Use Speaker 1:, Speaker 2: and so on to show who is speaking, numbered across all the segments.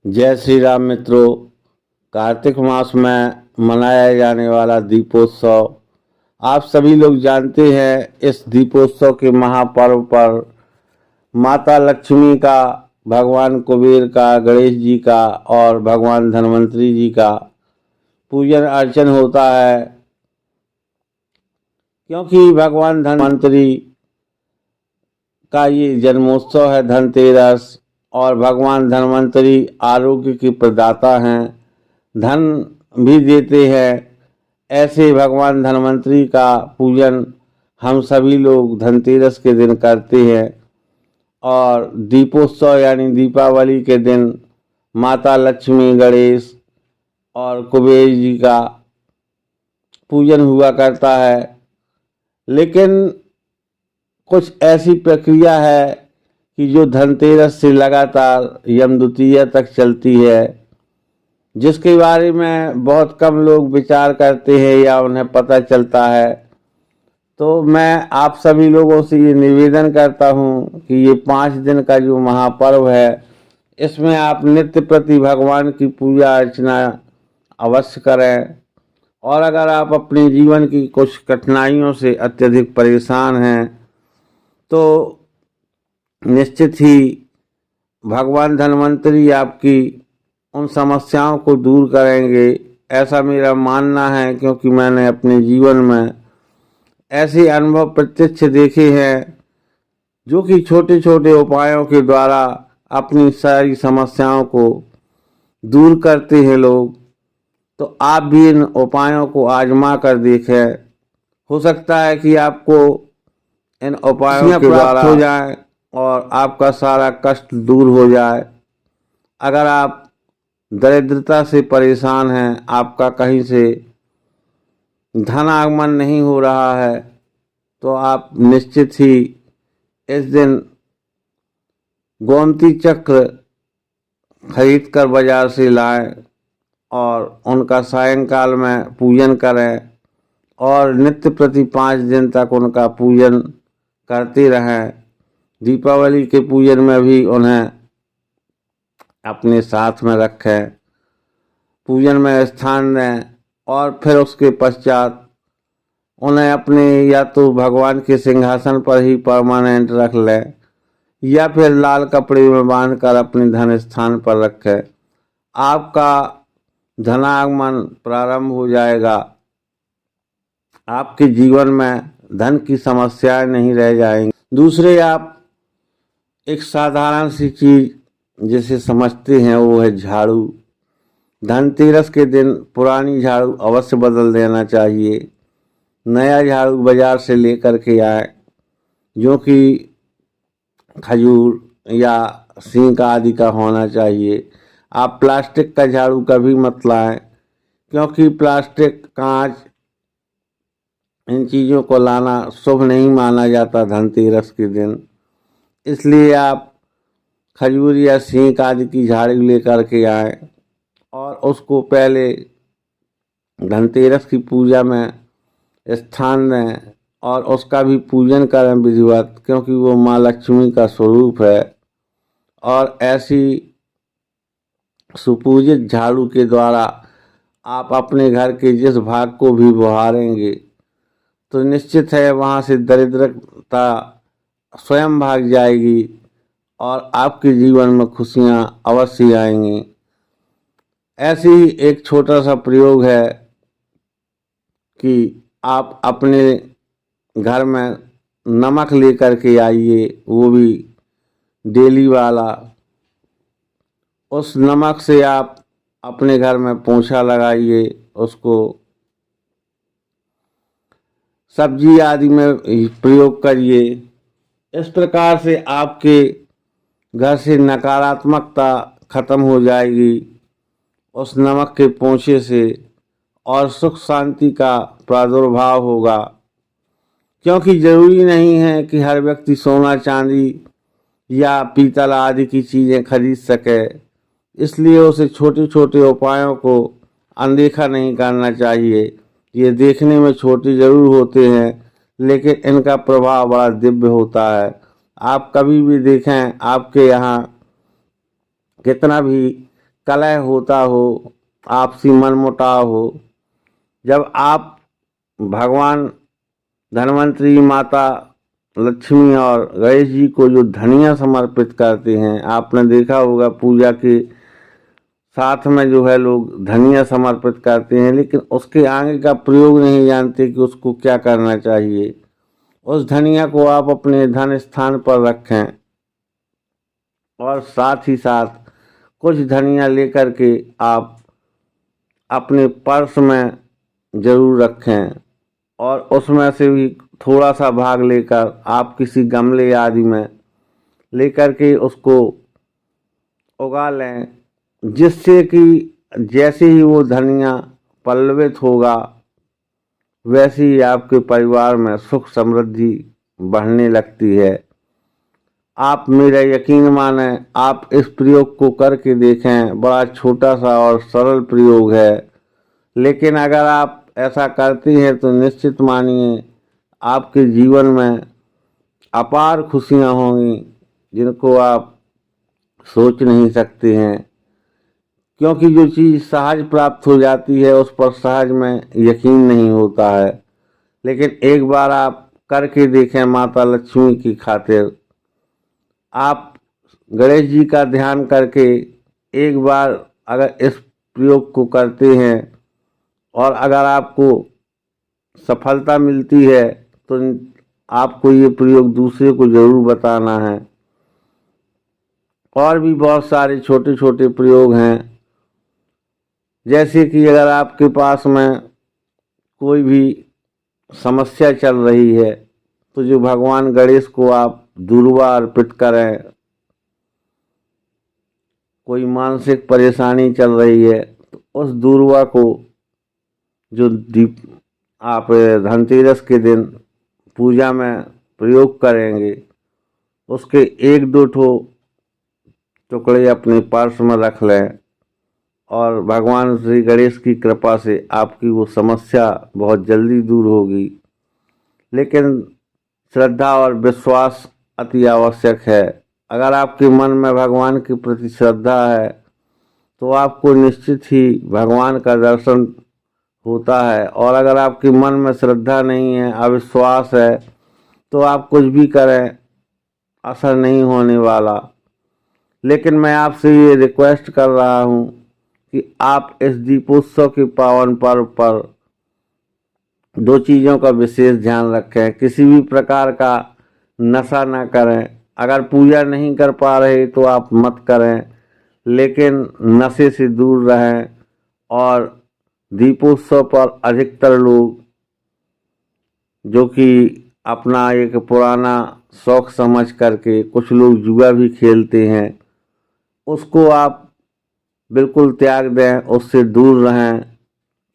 Speaker 1: जय श्री राम मित्रों। कार्तिक मास में मनाया जाने वाला दीपोत्सव आप सभी लोग जानते हैं। इस दीपोत्सव के महापर्व पर माता लक्ष्मी का, भगवान कुबेर का, गणेश जी का और भगवान धन्वंतरी जी का पूजन अर्चन होता है, क्योंकि भगवान धन्वंतरी का ये जन्मोत्सव है, धनतेरस। और भगवान धन्वंतरी आरोग्य के प्रदाता हैं, धन भी देते हैं। ऐसे भगवान धन्वंतरी का पूजन हम सभी लोग धनतेरस के दिन करते हैं। और दीपोत्सव यानी दीपावली के दिन माता लक्ष्मी, गणेश और कुबेर जी का पूजन हुआ करता है। लेकिन कुछ ऐसी प्रक्रिया है कि जो धनतेरस से लगातार यम द्वितीया तक चलती है, जिसके बारे में बहुत कम लोग विचार करते हैं या उन्हें पता चलता है। तो मैं आप सभी लोगों से ये निवेदन करता हूँ कि ये 5 दिन का जो महापर्व है, इसमें आप नित्य प्रति भगवान की पूजा अर्चना अवश्य करें। और अगर आप अपने जीवन की कुछ कठिनाइयों से अत्यधिक परेशान हैं तो निश्चित ही भगवान धन्वंतरी आपकी उन समस्याओं को दूर करेंगे, ऐसा मेरा मानना है। क्योंकि मैंने अपने जीवन में ऐसे अनुभव प्रत्यक्ष देखे हैं, जो कि छोटे छोटे उपायों के द्वारा अपनी सारी समस्याओं को दूर करते हैं लोग। तो आप भी इन उपायों को आजमा कर देखें। हो सकता है कि आपको इन उपायों के द्वारा हो जाए और आपका सारा कष्ट दूर हो जाए। अगर आप दरिद्रता से परेशान हैं, आपका कहीं से धन आगमन नहीं हो रहा है, तो आप निश्चित ही इस दिन गोमती चक्र खरीद कर बाजार से लाएं और उनका सायंकाल में पूजन करें और नित्य प्रति 5 दिन तक उनका पूजन करते रहें। दीपावली के पूजन में भी उन्हें अपने साथ में रखें, पूजन में स्थान दें और फिर उसके पश्चात उन्हें अपने या तो भगवान के सिंहासन पर ही परमानेंट रख लें या फिर लाल कपड़े में बांधकर अपने धन स्थान पर रखें। आपका धनागमन प्रारंभ हो जाएगा। आपके जीवन में धन की समस्याएं नहीं रह जाएंगी। दूसरे, आप एक साधारण सी चीज जिसे समझते हैं वो है झाड़ू। धनतेरस के दिन पुरानी झाड़ू अवश्य बदल देना चाहिए। नया झाड़ू बाजार से लेकर के आए, जो कि खजूर या सींग आदि का होना चाहिए। आप प्लास्टिक का झाड़ू कभी मत लाएं, क्योंकि प्लास्टिक, कांच, इन चीज़ों को लाना शुभ नहीं माना जाता धनतेरस के दिन। इसलिए आप खजूर या सींग आदि की झाड़ू लेकर के आएं और उसको पहले धनतेरस की पूजा में स्थान दें और उसका भी पूजन करें विधिवत, क्योंकि वो माँ लक्ष्मी का स्वरूप है। और ऐसी सुपूजित झाड़ू के द्वारा आप अपने घर के जिस भाग को भी बहारेंगे तो निश्चित है वहाँ से दरिद्रता स्वयं भाग जाएगी और आपके जीवन में खुशियाँ अवश्य आएंगी। ऐसी ही एक छोटा सा प्रयोग है कि आप अपने घर में नमक लेकर के आइए, वो भी डेली वाला। उस नमक से आप अपने घर में पोंछा लगाइए, उसको सब्जी आदि में प्रयोग करिए। इस प्रकार से आपके घर से नकारात्मकता खत्म हो जाएगी उस नमक के पोंछे से, और सुख शांति का प्रादुर्भाव होगा। क्योंकि जरूरी नहीं है कि हर व्यक्ति सोना चांदी या पीतल आदि की चीज़ें खरीद सके, इसलिए उसे छोटे छोटे उपायों को अनदेखा नहीं करना चाहिए। ये देखने में छोटे जरूर होते हैं, लेकिन इनका प्रभाव बड़ा दिव्य होता है। आप कभी भी देखें, आपके यहाँ कितना भी कलह होता हो, आपसी मनमुटाव हो, जब आप भगवान धन्वंतरी, माता लक्ष्मी और गणेश जी को जो धनिया समर्पित करते हैं, आपने देखा होगा पूजा के साथ में जो है लोग धनिया समर्पित करते हैं, लेकिन उसके आगे का प्रयोग नहीं जानते कि उसको क्या करना चाहिए। उस धनिया को आप अपने धन स्थान पर रखें और साथ ही साथ कुछ धनिया लेकर के आप अपने पर्स में जरूर रखें और उसमें से भी थोड़ा सा भाग लेकर आप किसी गमले आदि में लेकर के उसको उगा लें, जिससे कि जैसे ही वो धनिया पल्लवित होगा वैसे ही आपके परिवार में सुख समृद्धि बढ़ने लगती है। आप मेरा यकीन माने, आप इस प्रयोग को करके देखें। बड़ा छोटा सा और सरल प्रयोग है, लेकिन अगर आप ऐसा करती हैं तो निश्चित मानिए आपके जीवन में अपार खुशियां होंगी जिनको आप सोच नहीं सकते हैं। क्योंकि जो चीज़ सहज प्राप्त हो जाती है उस पर सहज में यकीन नहीं होता है, लेकिन एक बार आप करके देखें माता लक्ष्मी की खातिर। आप गणेश जी का ध्यान करके एक बार अगर इस प्रयोग को करते हैं और अगर आपको सफलता मिलती है तो आपको ये प्रयोग दूसरे को जरूर बताना है। और भी बहुत सारे छोटे छोटे प्रयोग हैं, जैसे कि अगर आपके पास में कोई भी समस्या चल रही है तो जो भगवान गणेश को आप दूर्वा अर्पित करें। कोई मानसिक परेशानी चल रही है तो उस दूर्वा को जो दीप आप धनतेरस के दिन पूजा में प्रयोग करेंगे, उसके एक दो ठो टुकड़े अपने पर्स में रख लें और भगवान श्री गणेश की कृपा से आपकी वो समस्या बहुत जल्दी दूर होगी। लेकिन श्रद्धा और विश्वास अति आवश्यक है। अगर आपके मन में भगवान के प्रति श्रद्धा है तो आपको निश्चित ही भगवान का दर्शन होता है, और अगर आपके मन में श्रद्धा नहीं है, अविश्वास है, तो आप कुछ भी करें असर नहीं होने वाला। लेकिन मैं आपसे ये रिक्वेस्ट कर रहा हूँ कि आप इस दीपोत्सव के पावन पर्व पर दो चीज़ों का विशेष ध्यान रखें। किसी भी प्रकार का नशा ना करें। अगर पूजा नहीं कर पा रहे तो आप मत करें, लेकिन नशे से दूर रहें। और दीपोत्सव पर अधिकतर लोग जो कि अपना एक पुराना शौक समझ करके कुछ लोग जुआ भी खेलते हैं, उसको आप बिल्कुल त्याग दें, उससे दूर रहें,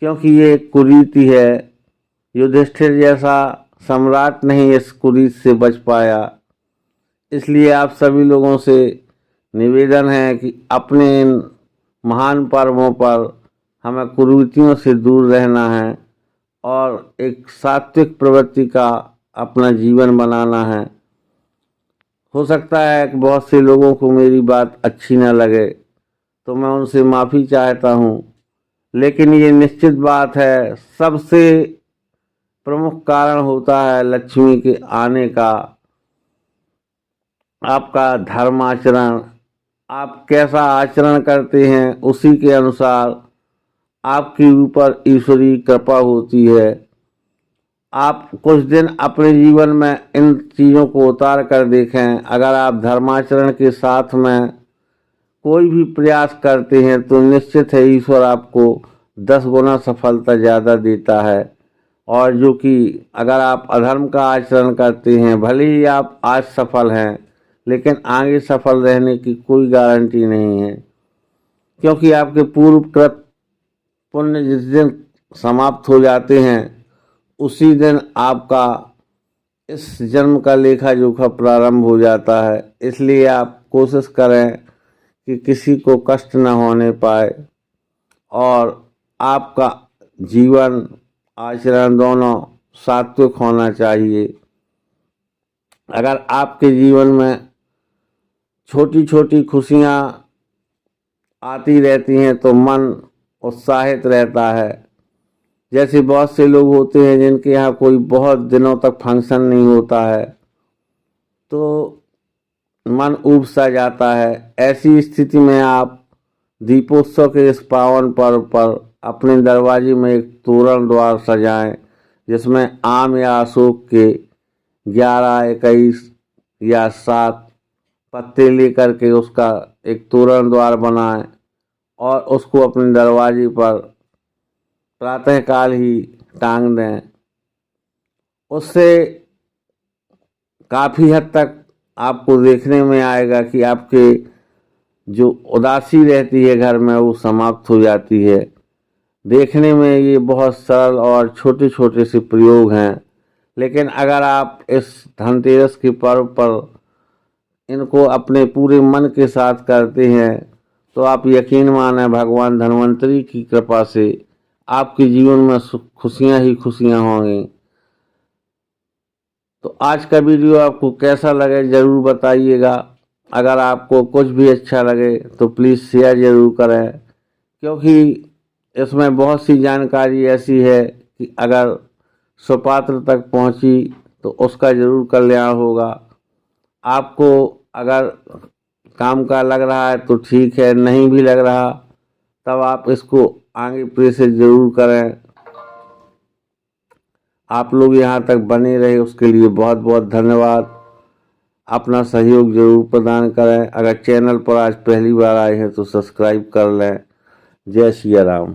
Speaker 1: क्योंकि ये एक कुरीति है। युधिष्ठिर जैसा सम्राट नहीं इस कुरीति से बच पाया। इसलिए आप सभी लोगों से निवेदन है कि अपने इन महान पर्वों पर हमें कुरीतियों से दूर रहना है और एक सात्विक प्रवृत्ति का अपना जीवन बनाना है। हो सकता है कि बहुत से लोगों को मेरी बात अच्छी न लगे तो मैं उनसे माफ़ी चाहता हूँ, लेकिन ये निश्चित बात है, सबसे प्रमुख कारण होता है लक्ष्मी के आने का आपका धर्म आचरण। आप कैसा आचरण करते हैं उसी के अनुसार आपके ऊपर ईश्वरीय कृपा होती है। आप कुछ दिन अपने जीवन में इन चीज़ों को उतार कर देखें। अगर आप धर्माचरण के साथ में कोई भी प्रयास करते हैं तो निश्चित है ईश्वर आपको 10 गुना सफलता ज़्यादा देता है। और जो कि अगर आप अधर्म का आचरण करते हैं, भले ही आप आज सफल हैं, लेकिन आगे सफल रहने की कोई गारंटी नहीं है, क्योंकि आपके पूर्वकृत पुण्य जिस दिन समाप्त हो जाते हैं उसी दिन आपका इस जन्म का लेखा जोखा प्रारंभ हो जाता है। इसलिए आप कोशिश करें कि किसी को कष्ट न होने पाए और आपका जीवन आचरण दोनों सात्विक होना चाहिए। अगर आपके जीवन में छोटी छोटी खुशियाँ आती रहती हैं तो मन उत्साहित रहता है। जैसे बहुत से लोग होते हैं जिनके यहाँ कोई बहुत दिनों तक फंक्शन नहीं होता है तो मन ऊब सा जाता है। ऐसी स्थिति में आप दीपोत्सव के इस पावन पर्व पर अपने दरवाजे में एक तोरण द्वार सजाएं, जिसमें आम या अशोक के 11, 21 या 7 पत्ते लेकर के उसका एक तोरण द्वार बनाएं और उसको अपने दरवाजे पर प्रातःकाल ही टांग दें। उससे काफ़ी हद तक आपको देखने में आएगा कि आपके जो उदासी रहती है घर में वो समाप्त हो जाती है। देखने में ये बहुत सरल और छोटे छोटे से प्रयोग हैं, लेकिन अगर आप इस धनतेरस के पर्व पर इनको अपने पूरे मन के साथ करते हैं तो आप यकीन माने भगवान धन्वंतरी की कृपा से आपके जीवन में खुशियां ही खुशियां होंगी। तो आज का वीडियो आपको कैसा लगे ज़रूर बताइएगा। अगर आपको कुछ भी अच्छा लगे तो प्लीज़ शेयर ज़रूर करें, क्योंकि इसमें बहुत सी जानकारी ऐसी है कि अगर सुपात्र तक पहुंची तो उसका ज़रूर कल्याण होगा। आपको अगर काम का लग रहा है तो ठीक है, नहीं भी लग रहा तब आप इसको आगे प्रेस ज़रूर करें। आप लोग यहाँ तक बने रहे उसके लिए बहुत बहुत धन्यवाद। अपना सहयोग जरूर प्रदान करें। अगर चैनल पर आज पहली बार आए हैं तो सब्सक्राइब कर लें। जय सिया राम।